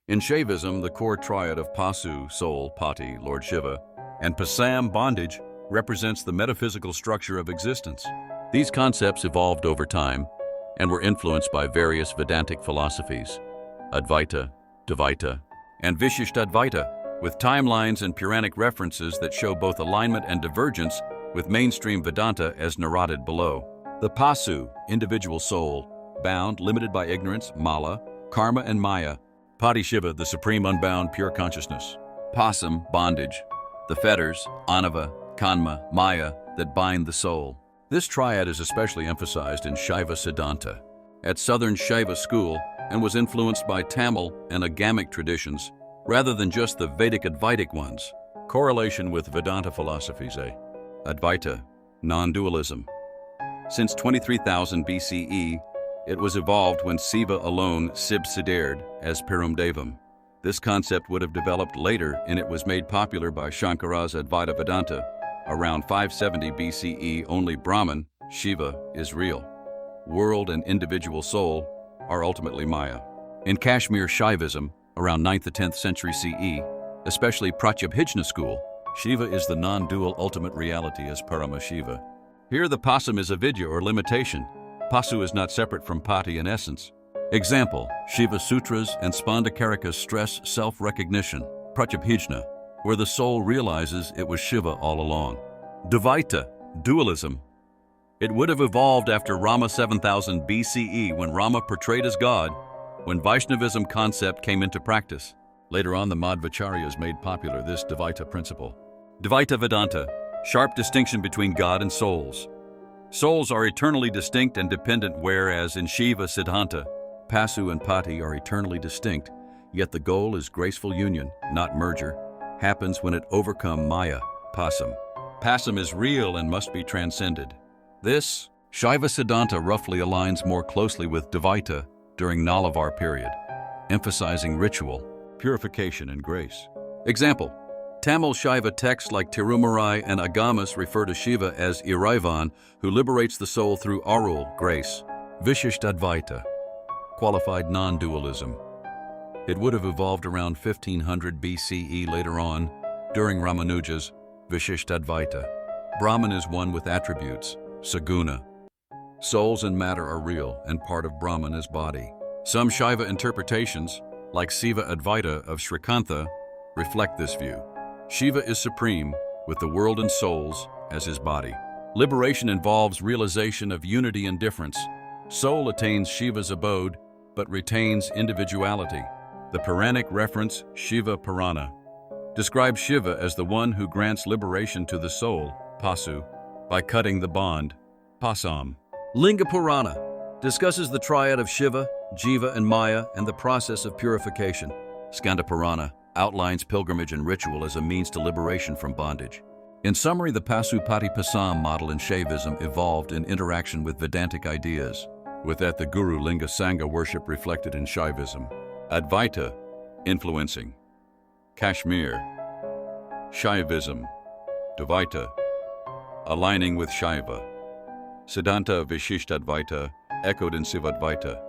In Shaivism, the core triad of pasu, soul, pathi, Lord Shiva, and pasam, bondage, represents the metaphysical structure of existence. These concepts evolved over time and were influenced by various Vedantic philosophies, Advaita, Dvaita, and vishistatvaita, with timelines and Puranic references that show both alignment and divergence with mainstream Vedanta as narrated below. The pasu, individual soul, bound, limited by ignorance, mala, karma, and maya. Pathi Shiva, the supreme unbound pure consciousness. Pasam, bondage, the fetters, anava, kanma, maya, that bind the soul. This triad is especially emphasized in Shaiva Siddhanta, at Southern Shaiva school, and was influenced by Tamil and Agamic traditions, rather than just the Vedic Advaitic ones. Correlation with Vedanta philosophies. Advaita, non-dualism. Since 23,000 BCE, it was evolved when Siva alone subsidiared as Param Devam. This concept would have developed later, and it was made popular by Shankara's Advaita Vedanta. Around 570 BCE, only Brahman, Shiva, is real. World and individual soul are ultimately Maya. In Kashmir Shaivism, around 9th to 10th century CE, especially Pratyabhijna school, Shiva is the non-dual ultimate reality as Parama Shiva. Here the pasam is avidya or limitation. Pasu is not separate from pathi in essence. Example, Shiva Sutras and Spandakarika's stress self-recognition, Pratyabhijna, where the soul realizes it was Shiva all along. Dvaita, dualism. It would have evolved after Rama 7000 BCE when Rama portrayed as God, when Vaishnavism concept came into practice. Later on, the Madhvacharyas made popular this Dvaita principle. Dvaita Vedanta, sharp distinction between God and souls. Souls are eternally distinct and dependent, whereas in Shiva Siddhanta, pasu and pathi are eternally distinct, yet the goal is graceful union, not merger, happens when it overcome maya, pasam. Pasam is real and must be transcended. This, Shaiva Siddhanta roughly aligns more closely with Dvaita during Nalavar period, emphasizing ritual, purification, and grace. Example, Tamil Shaiva texts like Tirumarai and Agamas refer to Shiva as Iraivan, who liberates the soul through Arul, grace. Vishistatvaita, qualified non-dualism. It would have evolved around 1500 BCE later on, during Ramanuja's Vishistatvaita. Brahman is one with attributes, saguna. Souls and matter are real, and part of Brahman is body. Some Shaiva interpretations, like Siva Advaita of Srikantha, reflect this view. Shiva is supreme, with the world and souls as his body. Liberation involves realization of unity and difference. Soul attains Shiva's abode, but retains individuality. The Puranic reference, Shiva Purana, describes Shiva as the one who grants liberation to the soul, pasu, by cutting the bond, pasam. Linga Purana discusses the triad of Shiva, Jiva, and Maya and the process of purification. Skanda Purana outlines pilgrimage and ritual as a means to liberation from bondage. In summary, the pasu pathi pasam model in Shaivism evolved in interaction with Vedantic ideas. With that, the Guru Linga Sangha worship reflected in Shaivism. Advaita, influencing. Kashmir, Shaivism. Dvaita, aligning with Shaiva. Siddhanta Vishistatvaita, echoed in Sivadvaita.